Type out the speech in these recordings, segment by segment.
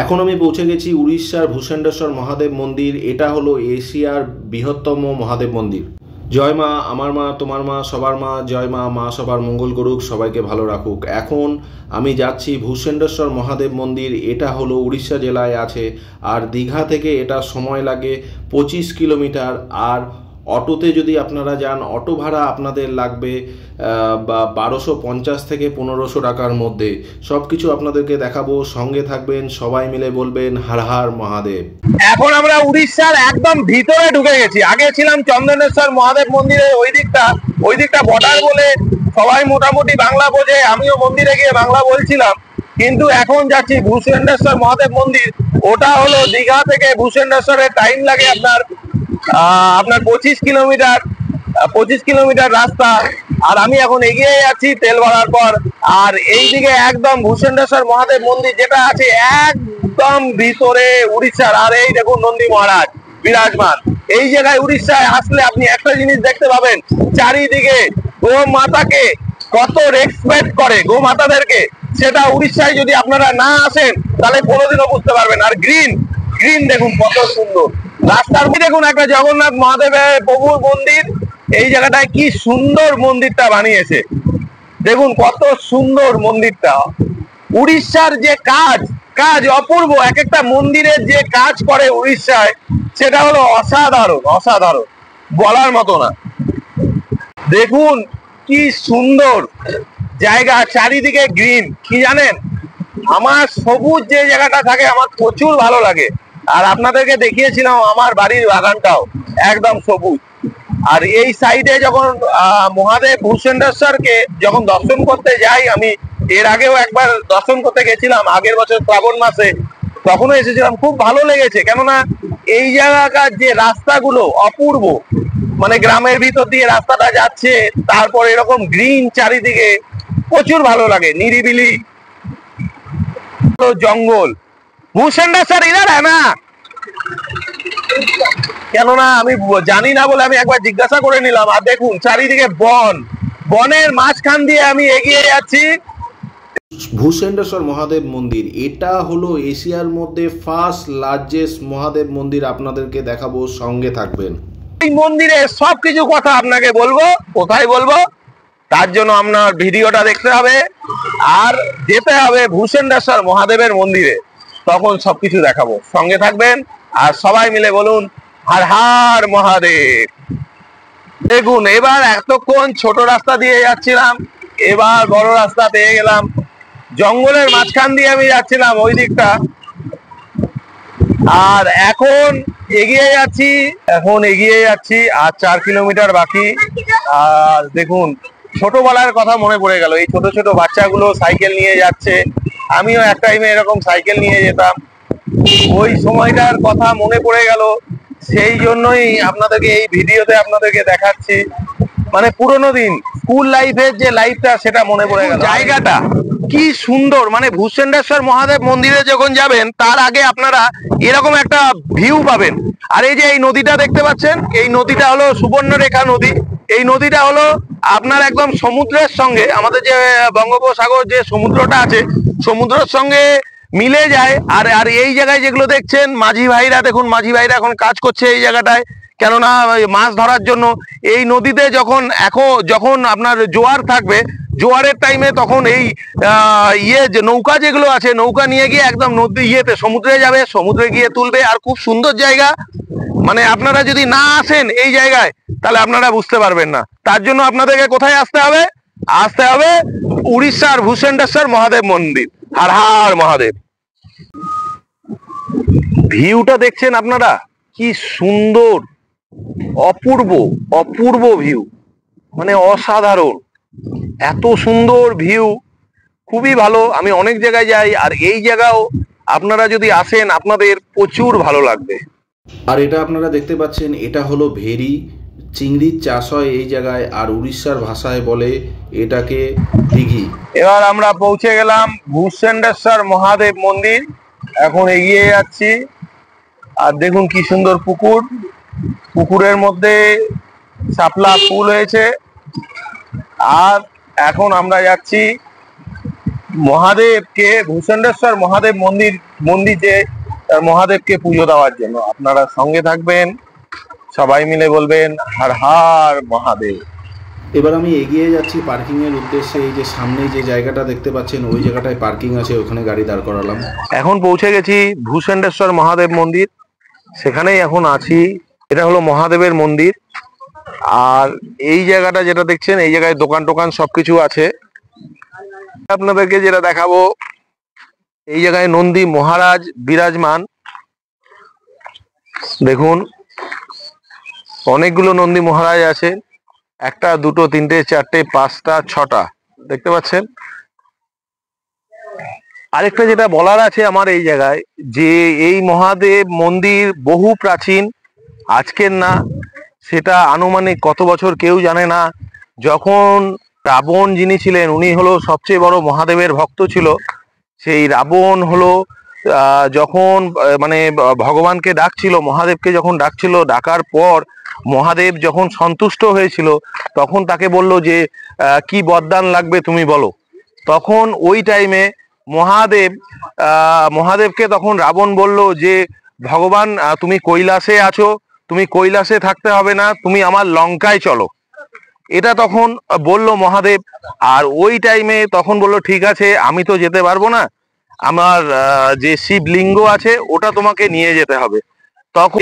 এখন আমি পৌঁছে গেছি উড়িষ্যার ভূষণ্ডেশ্বর মহাদেব মন্দির। এটা হলো এশিয়ার বৃহত্তম মহাদেব মন্দির। জয় মা, আমার মা, তোমার মা, সবার মা। জয় মা, মা সবার মঙ্গল করুক, সবাইকে ভালো রাখুক। এখন আমি যাচ্ছি ভূষণ্ডেশ্বর মহাদেব মন্দির। এটা হলো উড়িষ্যা জেলায় আছে, আর দীঘা থেকে এটা সময় লাগে 25 কিলোমিটার। আর অটোতে যদি আপনারা যান, অটো ভাড়া আপনাদের লাগবে 1250 থেকে 1500 টাকার মধ্যে। সব কিছু আপনাদেরকে দেখাবো, সঙ্গে থাকবেন, সবাই মিলে বলবেন হর হর মহাদেব। এখন আমরা উড়িষ্যার একদম ভিতরে ঢুকে গেছি। আগে ছিলাম চন্দনেশ্বর মহাদেব মন্দিরের ওই দিকটা বর্ডার বলে সবাই মোটামুটি বাংলা বোঝে, আমিও মন্দিরে গিয়ে বাংলা বলছিলাম। কিন্তু এখন যাচ্ছি ভূষণ্ডেশ্বর মহাদেব মন্দির। ওটা হলো দীঘা থেকে ভূষণ্ডেশ্বরের টাইম লাগে আপনার 25 কিলোমিটার রাস্তা। আর আমি এখন এগিয়ে যাচ্ছি তেল ভরার পর। আর এইদিকে একদম ভূষণ্ডেশ্বর মহাদেব মন্দির যেটা আছে একদম ভিতরে উড়িষ্যার। আর এই দেখুন নন্দী মহারাজ বিরাজমান। এই জায়গায় উড়িষ্যায় আসলে আপনি একটা জিনিস দেখতে পাবেন, চারিদিকে গো মাতাকে কত রেসপেক্ট করে গো মাতাদেরকে। সেটা উড়িষ্যায় যদি আপনারা না আসেন তাহলে কোনোদিনও বুঝতে পারবেন। আর গ্রিন দেখুন কত সুন্দর। রাস্তার মধ্যে দেখুন একটা জগন্নাথ মহাদেবের প্রভুর মন্দির। এই জায়গাটায় কি সুন্দর মন্দিরটা বানিয়েছে, দেখুন কত সুন্দর মন্দিরটা। উড়িষ্যার যে কাজ অপূর্ব। এক একটা মন্দিরের যে কাজ করে উড়িষ্যায়, সেটা হলো অসাধারণ, বলার মতো না। দেখুন কি সুন্দর জায়গা, চারিদিকে গ্রিন। কি জানেন, আমার সবুজ যে জায়গাটা থাকে আমার প্রচুর ভালো লাগে। আর আপনাদেরকে দেখিয়েছিলাম আমার বাড়ির বাগানটাও একদম সবুজ। আর এই সাইডে যখন মহাদেব ভূষণ্ডেশ্বরকে যখন দর্শন করতে যাই, আমি এর আগেও একবার দর্শন করতে গেছিলাম আগের বছর শ্রাবণ মাসে, তখনও এসেছিলাম। খুব ভালো লেগেছে, কেননা এই জায়গাকার যে রাস্তাগুলো অপূর্ব। মানে গ্রামের ভিতর দিয়ে রাস্তাটা যাচ্ছে, তারপর এরকম গ্রিন চারিদিকে, প্রচুর ভালো লাগে। নিরিবিলি জঙ্গল। ভূষণ্ডেশ্বর ইধার হ্যাঁ না, কেননা আমি জানি না বলে আমি একবার জিজ্ঞাসা করে নিলাম। আর দেখুন চারিদিকে বনের মাঝখান দিয়ে আমি এগিয়ে যাচ্ছি। ভূষণ্ডেশ্বর মহাদেব মন্দির এটা হলো এশিয়ার মধ্যে ফার্স্ট লার্জেস্ট মহাদেব মন্দির। আপনাদেরকে দেখাবো, সঙ্গে থাকবেন। এই মন্দিরের সবকিছু কথা আপনাকে বলবো, কোথায় বলবো তার জন্য আপনার ভিডিওটা দেখতে হবে আর যেতে হবে ভূষণ্ডেশ্বর মহাদেবের মন্দিরে, তখন সবকিছু দেখাবো। সঙ্গে থাকবেন আর সবাই মিলে বলুন হর হর মহাদেব। দেখুন এবার এতক্ষণ ছোট রাস্তা দিয়ে যাচ্ছিলাম, এবার বড় রাস্তা পেয়ে গেলাম। জঙ্গলের মাঝখান দিয়ে আমি যাচ্ছিলাম ওই দিকটা, আর এখন এগিয়ে যাচ্ছি। আর 4 কিলোমিটার বাকি। আর দেখুন ছোটবেলার কথা মনে পড়ে গেল। এই ছোট ছোট বাচ্চাগুলো সাইকেল নিয়ে যাচ্ছে, আমিও এক টাইমে এরকম সাইকেল নিয়ে যেতাম। ওই সময়টার কথা মনে পড়ে গেল, সেই জন্যই আপনাদেরকে এই ভিডিওতে আপনাদেরকে দেখাচ্ছি। মানে পুরোনো দিন স্কুল লাইফের যে লাইফটা, সেটা মনে পড়ে গেল। জায়গাটা কি সুন্দর। মানে ভূষণ্ডেশ্বর মহাদেব মন্দিরে যখন যাবেন তার আগে আপনারা এরকম একটা ভিউ পাবেন। আর এই যে এই নদীটা দেখতে পাচ্ছেন, এই নদীটা হলো সুবর্ণরেখা নদী। এই নদীটা হলো আপনার একদম সমুদ্রের সঙ্গে, আমাদের যে বঙ্গোপসাগর যে সমুদ্রটা আছে, সমুদ্রের সঙ্গে মিলে যায়। আর এই জায়গায় যেগুলো দেখছেন মাঝি ভাইরা, দেখুন মাঝি ভাইরা এখন কাজ করছে এই জায়গাটায়, কেননা মাছ ধরার জন্য। এই নদীতে যখন আপনার জোয়ার থাকবে, জোয়ারের টাইমে তখন এই যে নৌকা যেগুলো আছে, নৌকা নিয়ে গিয়ে একদম নদী সমুদ্রে যাবে, সমুদ্রে গিয়ে তুলবে। আর খুব সুন্দর জায়গা। মানে আপনারা যদি না আসেন এই জায়গায় তাহলে আপনারা বুঝতে পারবেন না। তার জন্য আপনাদেরকে কোথায় আসতে হবে উড়িষ্যার ভূষণ্ডেশ্বর মহাদেব মন্দির। হর হর মহাদেব। ভিউটা দেখছেন আপনারা, কি সুন্দর, অপূর্ব ভিউ, মানে অসাধারণ। এত সুন্দর ভিউ, খুবই ভালো। আমি অনেক জায়গায় যাই, আর এই জায়গাও আপনারা যদি আসেন আপনাদের প্রচুর ভালো লাগবে। আর এটা আপনারা দেখতে পাচ্ছেন, এটা হলো ভেরি। চিংড়ির চাষ হয় এই জায়গায়, আর উড়িষ্যার ভাষায় বলে এটাকে দিঘি। এবার আমরা পৌঁছে গেলাম ভূষণ্ডেশ্বর মহাদেব মন্দির। এখন এগিয়ে যাচ্ছি। আর দেখুন কি সুন্দর পুকুরের মধ্যে শাপলা ফুল হয়েছে। আর এখন আমরা যাচ্ছি মহাদেবকে, ভূষণ্ডেশ্বর মহাদেব মন্দিরে মহাদেবকে পুজো দেওয়ার জন্য। আপনারা সঙ্গে থাকবেন, সবাই মিলে বলবেন হর হর মহাদেব। এবার আমি এগিয়ে যাচ্ছি পার্কিং এর উদ্দেশ্যে। এই যে সামনে যে জায়গাটা দেখতে পাচ্ছেন ওই জায়গাটায় পার্কিং আছে, ওখানে গাড়ি দাঁড় করালাম। এখন পৌঁছে গেছি ভূষণ্ডেশ্বর মহাদেব মন্দির, সেখানেই এখন আছি। এটা হলো মহাদেবের মন্দির। আর এই জায়গাটা যেটা দেখছেন, এই জায়গায় দোকান টোকান সবকিছু আছে। আপনাদেরকে যেটা দেখাবো, এই জায়গায় নন্দী মহারাজ বিরাজমান। দেখুন অনেকগুলো নন্দী মহারাজ আছে, একটা দুটো তিনটে চারটে পাঁচটা ছটা, দেখতে পাচ্ছেন। আরেকটা যেটা বলার আছে আমার এই জায়গায়, যে এই মহাদেব মন্দির বহু প্রাচীন, আজকের না, সেটা আনুমানিক কত বছর কেউ জানে না। যখন রাবণ যিনি ছিলেন, উনি হলো সবচেয়ে বড় মহাদেবের ভক্ত ছিল। সেই রাবণ হলো যখন মানে ভগবানকে ডাকছিল, মহাদেবকে যখন ডাকছিল, ডাকার পর মহাদেব যখন সন্তুষ্ট হয়েছিল, তখন তাকে বলল যে কি বরদান লাগবে তুমি বলো। তখন ওই টাইমে মহাদেবকে তখন রাবণ বলল যে ভগবান তুমি কৈলাসে আছো, তুমি কৈলাসে থাকতে হবে না, তুমি আমার লঙ্কায় চলো। এটা তখন বলল মহাদেব। আর ওই টাইমে তখন বলল ঠিক আছে, আমি তো যেতে পারবো না, আমার যে শিবলিঙ্গ আছে ওটা তোমাকে নিয়ে যেতে হবে। তখন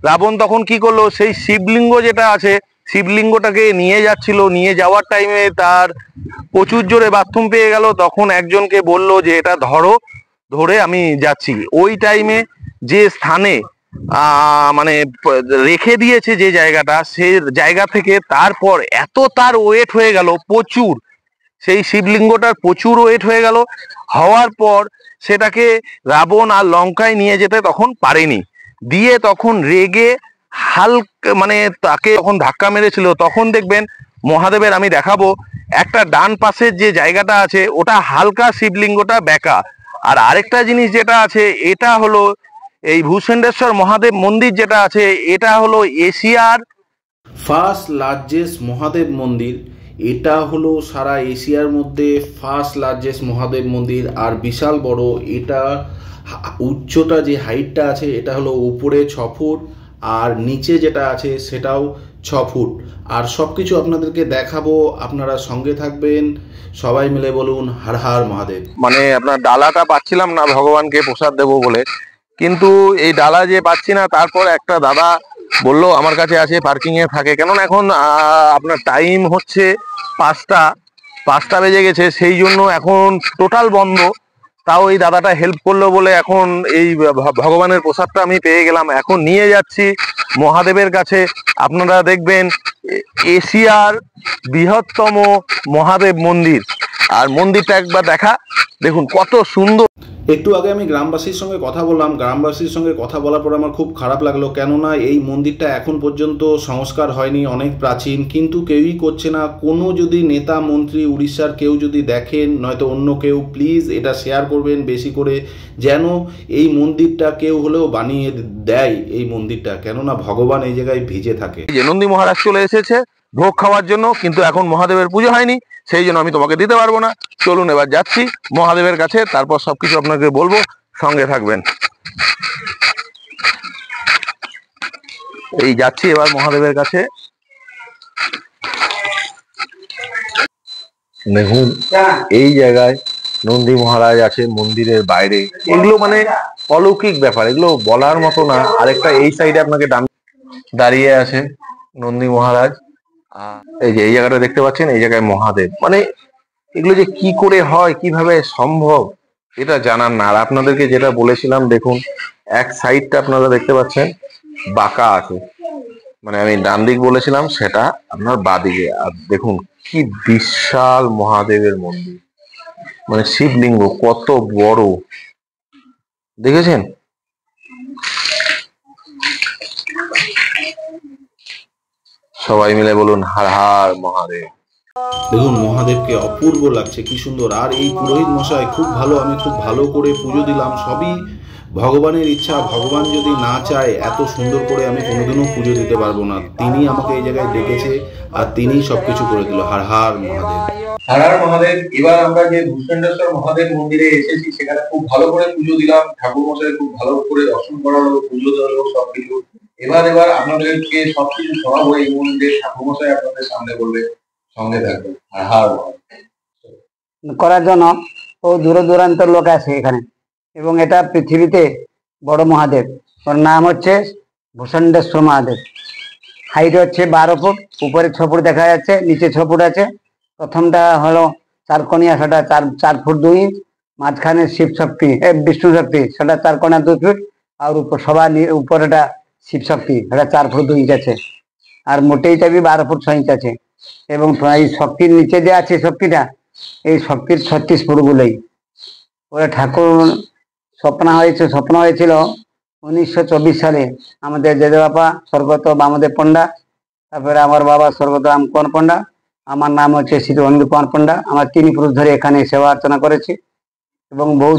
রাবণ তখন কি করলো, সেই শিবলিঙ্গ যেটা আছে, শিবলিঙ্গটাকে নিয়ে যাচ্ছিল। নিয়ে যাওয়ার টাইমে তার প্রচুর জোরে বাথরুম পেয়ে গেল। তখন একজনকে বলল যে এটা ধরে আমি যাচ্ছি। ওই টাইমে যে স্থানে মানে রেখে দিয়েছে যে জায়গাটা, সেই জায়গা থেকে তারপর এত তার ওয়েট হয়ে গেল প্রচুর, সেই শিবলিঙ্গটার প্রচুর ওয়েট হয়ে গেল। হওয়ার পর সেটাকে রাবণ আর লঙ্কায় নিয়ে যেতে তখন পারেনি। দিয়ে তখন রেগে হালকা মানে তাকে যখন ধাক্কা মেরেছিল, তখন দেখবেন মহাদেবের আমি দেখাবো, একটা ডান পাশের যে জায়গাটা আছে ওটা হালকা শিবলিঙ্গটা বেঁকা। আর আরেকটা জিনিস যেটা আছে, এটা হলো এই ভূষণ্ডেশ্বর মহাদেব মন্দির যেটা আছে, এটা হলো এশিয়ার ফার্স্ট লার্জেস্ট মহাদেব মন্দির। এটা হলো সারা এশিয়ার মধ্যে ফার্স্ট লার্জেস্ট মহাদেব মন্দির, আর বিশাল বড়। এটা উচ্চতা যে হাইটটা আছে, এটা হলো উপরে 6 ফুট, আর নিচে যেটা আছে সেটাও 6 ফুট। আর সব কিছু আপনাদেরকে দেখাবো, আপনারা সঙ্গে থাকবেন, সবাই মিলে বলুন হর হর মহাদেব। মানে আপনার ডালাটা পাচ্ছিলাম না ভগবানকে প্রসাদ দেবো বলে, কিন্তু এই ডালা যে পাচ্ছি না, তারপর একটা দাদা বললো আমার কাছে আছে, পার্কিং এ থাকে। কেননা এখন আপনার টাইম হচ্ছে 5টা বেজে গেছে, সেই জন্য এখন টোটাল বন্ধ। তাও এই দাদাটা হেল্প করলো বলে এখন এই ভগবানের প্রসাদটা আমি পেয়ে গেলাম। এখন নিয়ে যাচ্ছি মহাদেবের কাছে। আপনারা দেখবেন এশিয়ার বৃহত্তম মহাদেব মন্দির। আর মন্দিরটা একবার দেখুন কত সুন্দর। একটু আগে আমি গ্রামবাসীর সঙ্গে কথা বললাম। গ্রামবাসীর সঙ্গে কথা বলার পর আমার খুব খারাপ লাগলো, কেননা এই মন্দিরটা এখন পর্যন্ত সংস্কার হয়নি, অনেক প্রাচীন, কিন্তু কেউই করছে না। কোনো যদি নেতা মন্ত্রী উড়িষ্যার কেউ যদি দেখেন, নয়তো অন্য কেউ, প্লিজ এটা শেয়ার করবেন বেশি করে, যেন এই মন্দিরটা কেউ হলেও বানিয়ে দেয় এই মন্দিরটা, কেননা ভগবান এই জায়গায় ভিজে থাকে। যে নন্দী মহারাজ চলে এসেছে ভোগ খাওয়ার জন্য, কিন্তু এখন মহাদেবের পুজো হয়নি, সেই জন্য আমি তোমাকে দিতে পারবো না। চলুন এবার যাচ্ছি মহাদেবের কাছে, তারপর সবকিছু আপনাকে বলবো, সঙ্গে থাকবেন। এই যাচ্ছি এবার মহাদেবের কাছে। দেখুন এই জায়গায় নন্দী মহারাজ আছে মন্দিরের বাইরে। এগুলো মানে অলৌকিক ব্যাপার, এগুলো বলার মতো না। আরেকটা এই সাইডে আপনাকে দাঁড়িয়ে আছে নন্দী মহারাজ। এই যে এই জায়গাটা দেখতে পাচ্ছেন, এই জায়গায় মহাদেব। মানে এগুলো যে কি করে হয়, কিভাবে সম্ভব, এটা জানার না। আর আপনাদেরকে যেটা বলেছিলাম, দেখুন এক সাইডটা আপনারা দেখতে পাচ্ছেন বাঁকা আছে, মানে আমি ডান দিক বলেছিলাম, সেটা আপনার বাঁদিকে। আর দেখুন কি বিশাল মহাদেবের মন্দির, মানে শিবলিঙ্গ কত বড়, দেখেছেন? সবাই মিলে বলুন হর হর মহাদেব। দেখুন মহাদেবকে অপূর্ব লাগছে, কি সুন্দর। আর এই পুরোহিত মশাই খুব ভালো, আমি খুব ভালো করে পুজো দিলাম। সবই ভগবানের ইচ্ছা, ভগবান যদি না চায় এত সুন্দর করে আমি কোনোদিনও পুজো দিতে পারবো না। তিনি আমাকে এই জায়গায় ডেকেছে আর তিনিই সবকিছু করে দিল। হর হর মহাদেব। হর হর মহাদেব। এবার আমরা যে ভূষণ্ডেশ্বর মহাদেব মন্দিরে এসেছি, সেখানে খুব ভালো করে পুজো দিলাম, ঠাকুর মশাই খুব ভালো করে দর্শন করা হলো, পুজো দেওয়া হলো সবকিছু। এবার আপনাদেরকে সবকিছু শোনাবো, এই মন্দিরে ঠাকুর মশাই আপনাদের সামনে বলবে, সঙ্গে থাকবে। হর হর মহাদেব। করার জন্য ও দূর দূরান্তের লোক আসে এখানে, এবং এটা পৃথিবীতে বড় মহাদেব। ওর নাম হচ্ছে ভূষণ্ডেশ্বর মহাদেব। হাইট হচ্ছে 12 ফুট, উপরে 6 ফুট দেখা যাচ্ছে, নিচে 6 ফুট আছে। প্রথমটা হলো চারকোণিয়া, সেটা 4 ফুট 2 ইঞ্চ। মাঝখানে শিব শক্তি, বিষ্ণু শক্তি, সেটা 4 কোণা 2 ফুট। আর সবার উপরেটা শিব শক্তি, সেটা 4 ফুট 2 ইঞ্চ আছে। আর মোটেইটা 12 ফুট 6 ইঞ্চ আছে। এবং এই শক্তির নিচে যে আছে শক্তিটা, এই শক্তির 36 ফুট গুলোই। ওরা ঠাকুর স্বপ্ন হয়েছিল 1924 সালে। আমাদের জেজেবাপা স্বর্গত বামদেব পণ্ডা, তারপরে আমার বাবা স্বর্গত রামকুমার পণ্ডা, আমার নাম হচ্ছে শ্রী অনিল কুমার পণ্ডা। আমরা 3 পুরুষ ধরে এখানে সেবা অর্চনা করেছি, এবং বহু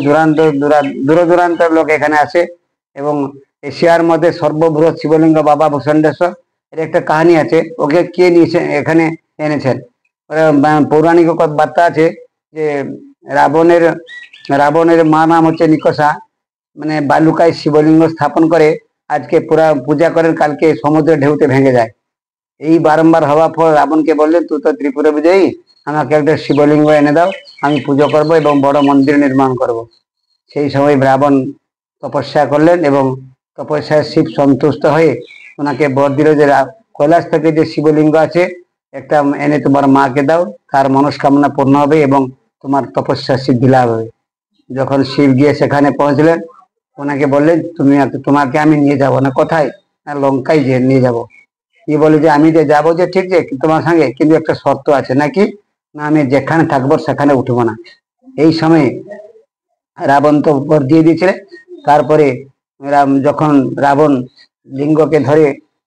দূর দূরান্তের লোক এখানে আসে। এবং এশিয়ার মধ্যে সর্ববৃহৎ শিবলিঙ্গ বাবা ভূষণ্ডেশ্বর, এর একটা কাহিনী আছে। ওকে কে নিয়ে এখানে এনেছেন? পৌরাণিক বার্তা আছে যে রাবণের মা নাম হচ্ছে নিকষা, মানে বালুকায় শিবলিঙ্গ স্থাপন করে আজকে পুরা পূজা করেন, কালকে সমুদ্রের ঢেউতে ভেঙে যায়। এই বারংবার হওয়ার পর রাবণকে বললেন, তুই তো ত্রিপুরা বিজয়ী, আমাকে একটা শিবলিঙ্গ এনে দাও, আমি পুজো করব এবং বড় মন্দির নির্মাণ করব। সেই সময় রাবণ তপস্যা করলেন, এবং তপস্যায় শিব সন্তুষ্ট হয়ে ওনাকে বর দিল যে কৈলাস থেকে যে শিবলিঙ্গ আছে একটা এনে তোমার মাকে দাও, তার মনস্কামনা পূর্ণ হবে এবং তোমার তপস্যা সিদ্ধি লাভ হবে। যখন শিব গিয়ে সেখানে পৌঁছলেন, ওনাকে বললেন, তোমাকে আমি নিয়ে যাব না। কোথায়? না, লঙ্কায় যে নিয়ে যাব। কি বলে যে আমি যে যাবো যে ঠিক যে তোমার সঙ্গে, কিন্তু একটা শর্ত আছে। নাকি? না, আমি যেখানে থাকবো সেখানে উঠবো না। এই সময় রাবণ তো বর দিয়ে দিয়েছিলেন। তারপরে যখন রাবণ লিঙ্গকে ধরে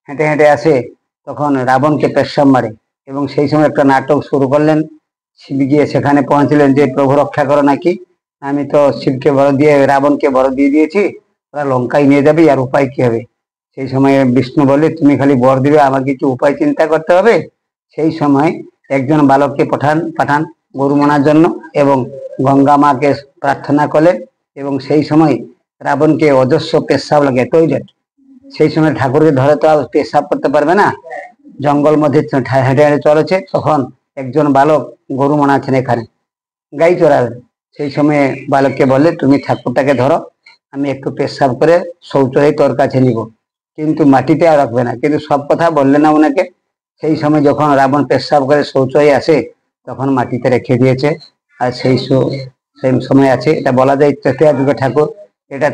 হেঁটে হেঁটে আসে, তখন রাবণকে পেশাব মারে, এবং সেই সময় একটা নাটক শুরু করলেন। শিব গিয়ে সেখানে পৌঁছলেন যে প্রভু রক্ষা করো, নাকি আমি তো শিবকে বড় দিয়ে রাবণকে বড় দিয়ে দিয়েছি, ওরা লঙ্কায় নিয়ে যাবে, আর উপায় কি হবে? সেই সময় বিষ্ণু বলে, তুমি খালি বর দিবে, আমার কিছু উপায় চিন্তা করতে হবে। সেই সময় একজন বালককে পাঠান গরু মানার জন্য, এবং গঙ্গা মাকে প্রার্থনা করলেন। এবং সেই সময় রাবণকে অজস্র পেশাব লাগে, টয়লেট। সেই সময় ঠাকুরকে ধরে তো আর পেশাব করতে পারবে না, জঙ্গল মধ্যে হেঁটে হেঁটে চলেছে। তখন একজন বালক গরু মানাচ্ছেন এখানে, গাই চড়াবেন। সেই সময় বালককে বললে, তুমি ঠাকুরটাকে ধরো, আমি একটু পেশাব করে শৌচালয় তোর কাছে নিব, কিন্তু মাটিতে আর রাখবে না। কিন্তু সব কথা বললে না ওনাকে। সেই সময় যখন রাবণ পেশাব করে শৌচালয়ে আসে, তখন মাটিতে রেখে দিয়েছে। আর সেই সময় আছে, এটা বলা যায় ত্রেতা যুগের ঠাকুর। এটা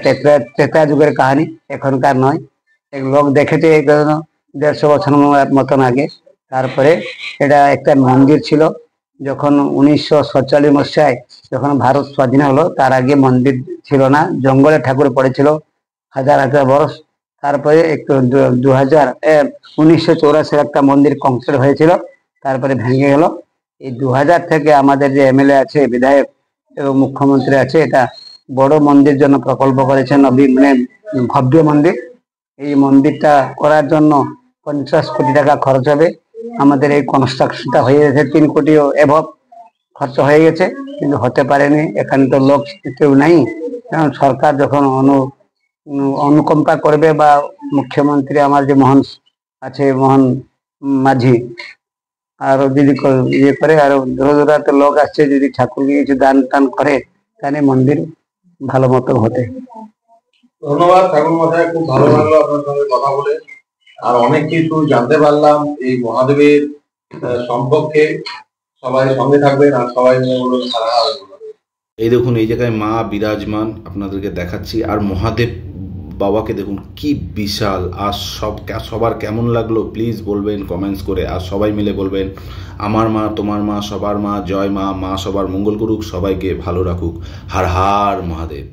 ত্রেতা যুগের কাহিনী, এখনকার নয়। এক লোক দেখেছে 150 বছর মতন আগে। তারপরে এটা একটা মন্দির ছিল। যখন 1947 মସିহায় যখন ভারত স্বাধীন হলো, তার আগে মন্দির ছিল না, জঙ্গলে ঠাকুর পড়েছিল হাজার হাজার বরস। তারপরে একটু 1984 একটা মন্দির কংক্রিট হয়েছিল, তারপরে ভেঙে গেল। এই 2000 থেকে আমাদের যে এমএলএ আছে, বিধায়ক এবং মুখ্যমন্ত্রী আছে, এটা বড় মন্দির জন্য প্রকল্প করেছেন, মানে ভব্য মন্দির। এই মন্দিরটা করার জন্য 50 কোটি টাকা খরচ হবে। আমাদের এই কনস্ট্রাকশনটা হয়ে গেছে 3 কোটিও এভব খরচ হয়ে গেছে, কিন্তু হতে পারেনি। এখানে তো লোক কেউ নাই, কারণ সরকার যখন অনুকম্পা করবে, বা মুখ্যমন্ত্রী আমার যে মোহন মাঝি, আরো যদি ইয়ে করে, আরো দূর দূরান্তের লোক আসছে, যদি ঠাকুরকে কিছু দান টান করে, তাহলে মন্দির ভালো মতো হতে। ধন্যবাদ ঠাকুর মশাই, খুব ভালো লাগলো আপনার সঙ্গে কথা বলে, আর অনেক কিছু জানতে পারলাম এই মহাদেবের সম্পর্কে। সবাই সঙ্গে থাকবেন, আর সবাই মিলে বলুন হর হর মহাদেব। এই দেখুন, এই জায়গায় মা বিরাজমান, আপনাদেরকে দেখাচ্ছি। আর মহাদেব বাবাকে দেখুন কি বিশাল। আর সবার কেমন লাগলো প্লিজ বলবেন কমেন্টস করে, আর সবাই মিলে বলবেন, আমার মা তোমার মা সবার মা, জয় মা, মা সবার মঙ্গল করুক, সবাইকে ভালো রাখুক। হর হর মহাদেব।